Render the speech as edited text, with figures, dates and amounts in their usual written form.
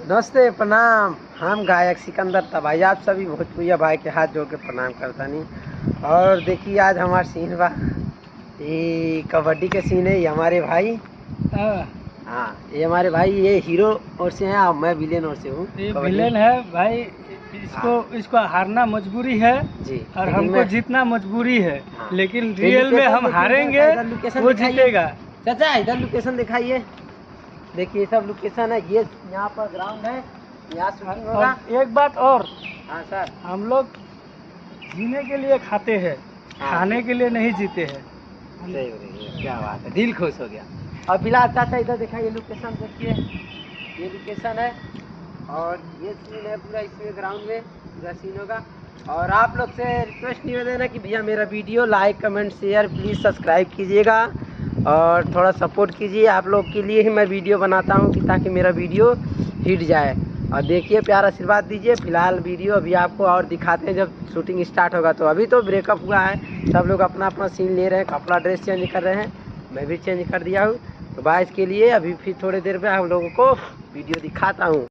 नमस्ते, प्रणाम। हम गायक सिकंदर तबाही आप सभी भोजपुरिया भाई के हाथ जोड़ के प्रणाम करता नहीं। और देखिए आज हमारे सीन बा ये कबड्डी के सीन है। ये हमारे भाई हाँ ये हमारे भाई ये हीरो और से हैं और मैं विलेन और से हूँ। ये विलेन है भाई। इसको हारना मजबूरी है जी और हमको जीतना मजबूरी है। हाँ। लेकिन रियल में हम हारेंगे, वो जीतेगा। चाचा इधर लोकेशन दिखाइए। देखिए सब लोकेशन है। ये यहाँ पर ग्राउंड है, यहाँ शूटिंग होगा। और एक बात और, हाँ सर, हम लोग जीने के लिए खाते हैं, खाने के लिए नहीं जीते हैं। क्या बात है, दिल खुश हो गया। और फिलहाल चाचा इधर दिखाइए लोकेशन। देखिए ये लोकेशन है और ये सीन है पूरा। इसमें ग्राउंड में पूरा सीन होगा। और आप लोग से रिक्वेस्ट निवेदन है कि भैया मेरा video like comment share please subscribe कीजिएगा और थोड़ा सपोर्ट कीजिए। आप लोग के लिए ही मैं वीडियो बनाता हूँ कि ताकि मेरा वीडियो हिट जाए। और देखिए प्यार आशीर्वाद दीजिए। फिलहाल वीडियो अभी आपको और दिखाते हैं जब शूटिंग स्टार्ट होगा। तो अभी तो ब्रेकअप हुआ है, सब लोग अपना अपना सीन ले रहे हैं, कपड़ा ड्रेस चेंज कर रहे हैं। मैं भी चेंज कर दिया हूँ। तो बाइस के लिए अभी फिर थोड़ी देर में हम लोगों को वीडियो दिखाता हूँ।